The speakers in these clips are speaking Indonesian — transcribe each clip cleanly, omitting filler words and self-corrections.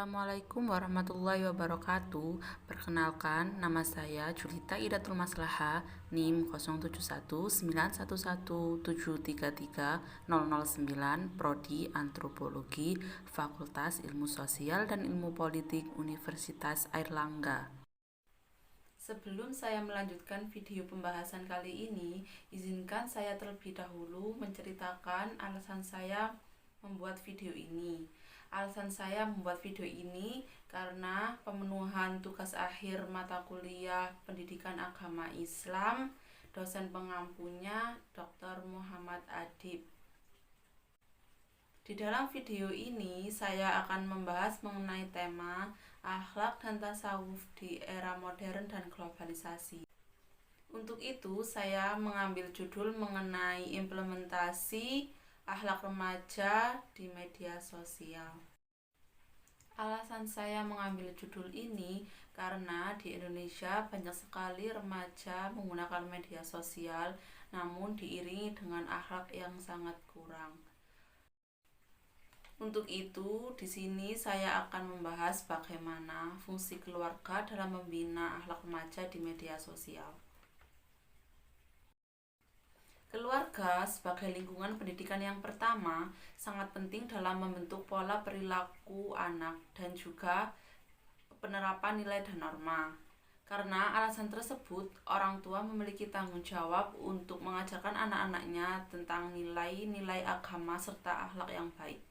Assalamualaikum warahmatullahi wabarakatuh. Perkenalkan, nama saya Julita Idatul Maslahah, NIM 071911733009, Prodi Antropologi, Fakultas Ilmu Sosial dan Ilmu Politik, Universitas Airlangga. Sebelum saya melanjutkan video pembahasan kali ini, izinkan saya terlebih dahulu menceritakan alasan saya membuat video ini. Alasan saya membuat video ini karena pemenuhan tugas akhir mata kuliah Pendidikan Agama Islam, dosen pengampunya Dr. Muhammad Adib. Di dalam video ini saya akan membahas mengenai tema akhlak dan tasawuf di era modern dan globalisasi. Untuk itu saya mengambil judul mengenai implementasi akhlak remaja di media sosial. Alasan saya mengambil judul ini karena di Indonesia banyak sekali remaja menggunakan media sosial, namun diiringi dengan akhlak yang sangat kurang. Untuk itu, di sini saya akan membahas bagaimana fungsi keluarga dalam membina akhlak remaja di media sosial. Keluarga sebagai lingkungan pendidikan yang pertama sangat penting dalam membentuk pola perilaku anak dan juga penerapan nilai dan norma. Karena alasan tersebut, orang tua memiliki tanggung jawab untuk mengajarkan anak-anaknya tentang nilai-nilai agama serta akhlak yang baik.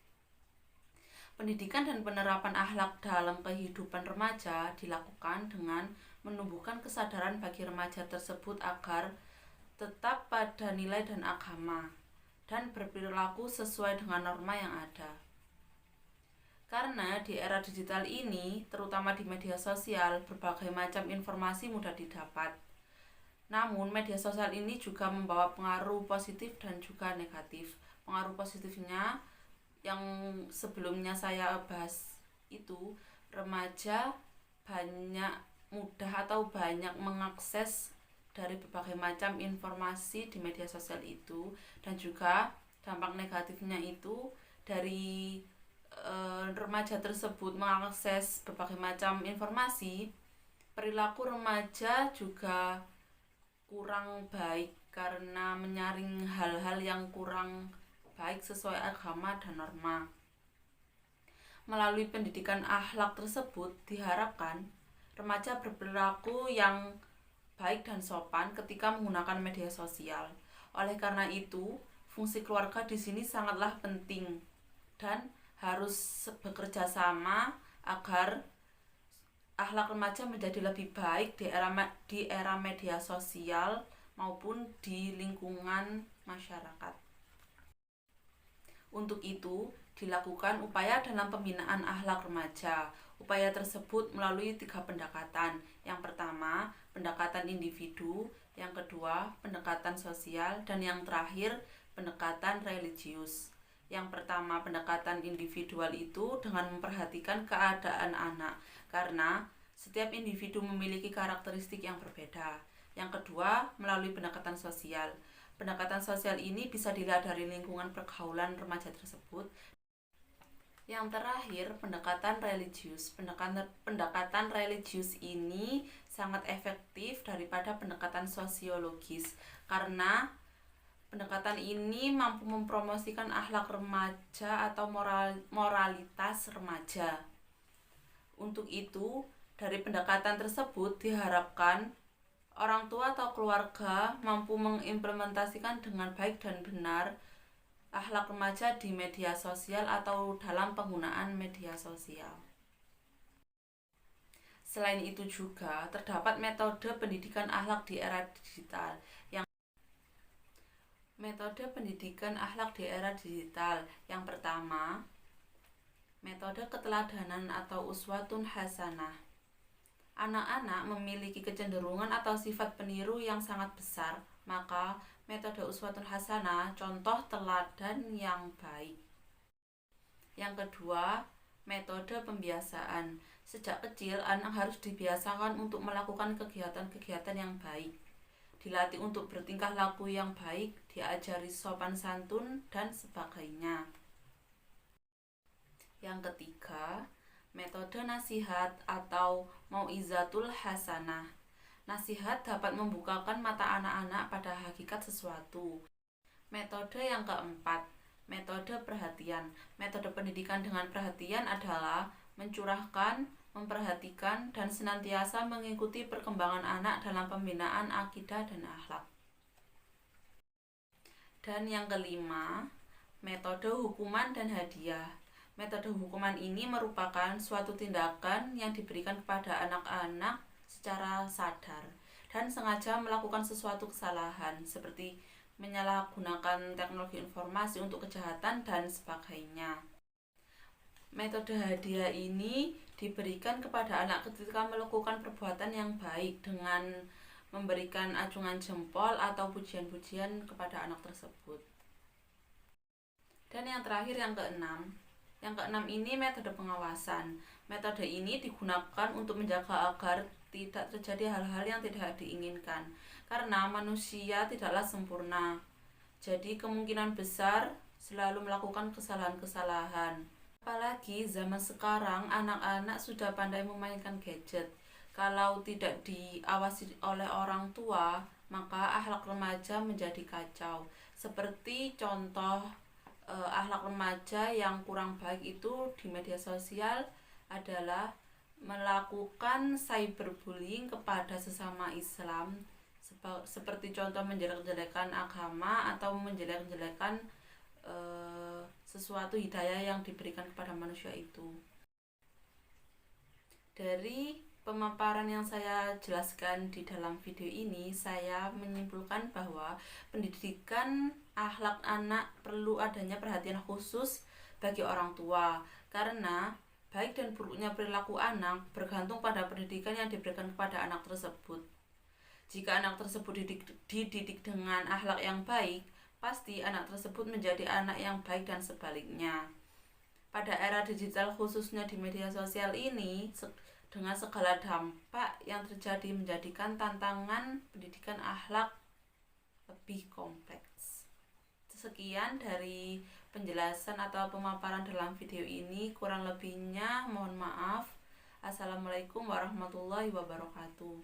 Pendidikan dan penerapan akhlak dalam kehidupan remaja dilakukan dengan menumbuhkan kesadaran bagi remaja tersebut agar tetap pada nilai dan agama dan berperilaku sesuai dengan norma yang ada. Karena di era digital ini, terutama di media sosial, berbagai macam informasi mudah didapat. Namun, media sosial ini juga membawa pengaruh positif dan juga negatif. Pengaruh positifnya yang sebelumnya saya bahas itu, remaja banyak mengakses dari berbagai macam informasi di media sosial itu, dan juga dampak negatifnya itu dari remaja tersebut mengakses berbagai macam informasi, perilaku remaja juga kurang baik karena menyaring hal-hal yang kurang baik sesuai agama dan norma. Melalui pendidikan akhlak tersebut diharapkan remaja berperilaku yang baik dan sopan ketika menggunakan media sosial. Oleh karena itu, fungsi keluarga di sini sangatlah penting dan harus bekerja sama agar akhlak remaja menjadi lebih baik di era media sosial maupun di lingkungan masyarakat. Untuk itu, dilakukan upaya dalam pembinaan akhlak remaja. Upaya tersebut melalui 3 pendekatan. Yang pertama, pendekatan individu, yang kedua, pendekatan sosial, dan yang terakhir, pendekatan religius. Yang pertama, pendekatan individual itu dengan memperhatikan keadaan anak, karena setiap individu memiliki karakteristik yang berbeda. Yang kedua, melalui pendekatan sosial. Pendekatan sosial ini bisa dilihat dari lingkungan pergaulan remaja tersebut. Yang terakhir, pendekatan religius. Pendekatan religius ini sangat efektif daripada pendekatan sosiologis karena pendekatan ini mampu mempromosikan akhlak remaja atau moralitas remaja. Untuk itu, dari pendekatan tersebut diharapkan orang tua atau keluarga mampu mengimplementasikan dengan baik dan benar akhlak remaja di media sosial atau dalam penggunaan media sosial. Selain itu juga terdapat metode pendidikan akhlak di era digital. Metode pendidikan akhlak di era digital yang pertama, metode keteladanan atau uswatun hasanah. Anak-anak memiliki kecenderungan atau sifat peniru yang sangat besar, maka metode uswatun hasanah, contoh teladan yang baik. Yang kedua, metode pembiasaan. Sejak kecil, anak harus dibiasakan untuk melakukan kegiatan-kegiatan yang baik. Dilatih untuk bertingkah laku yang baik, diajari sopan santun, dan sebagainya. Yang ketiga, Metode nasihat atau mau'izatul hasanah. Nasihat dapat membukakan mata anak-anak pada hakikat sesuatu. Metode yang keempat, metode perhatian. Metode pendidikan dengan perhatian adalah mencurahkan, memperhatikan, dan senantiasa mengikuti perkembangan anak dalam pembinaan akidah dan akhlak. Dan yang kelima, metode hukuman dan hadiah. Metode hukuman ini merupakan suatu tindakan yang diberikan kepada anak-anak secara sadar dan sengaja melakukan sesuatu kesalahan seperti menyalahgunakan teknologi informasi untuk kejahatan dan sebagainya. Metode hadiah ini diberikan kepada anak ketika melakukan perbuatan yang baik dengan memberikan acungan jempol atau pujian-pujian kepada anak tersebut. Dan yang terakhir yang keenam. Yang keenam ini metode pengawasan. Metode ini digunakan untuk menjaga agar tidak terjadi hal-hal yang tidak diinginkan. Karena manusia tidaklah sempurna. Jadi kemungkinan besar selalu melakukan kesalahan-kesalahan. Apalagi zaman sekarang anak-anak sudah pandai memainkan gadget. Kalau tidak diawasi oleh orang tua, maka akhlak remaja menjadi kacau. Seperti contoh akhlak remaja yang kurang baik itu di media sosial adalah melakukan cyberbullying kepada sesama Islam, seperti contoh menjelek-jelekan agama atau menjelek-jelekan sesuatu hidayah yang diberikan kepada manusia itu. Dari pemaparan yang saya jelaskan di dalam video ini, saya menyimpulkan bahwa pendidikan akhlak anak perlu adanya perhatian khusus bagi orang tua, karena baik dan buruknya perilaku anak bergantung pada pendidikan yang diberikan kepada anak tersebut. Jika anak tersebut dididik dengan akhlak yang baik, pasti anak tersebut menjadi anak yang baik dan sebaliknya. Pada era digital khususnya di media sosial ini, dengan segala dampak yang terjadi menjadikan tantangan pendidikan akhlak lebih kompleks. Sekian dari penjelasan atau pemaparan dalam video ini, kurang lebihnya mohon maaf. Assalamualaikum warahmatullahi wabarakatuh.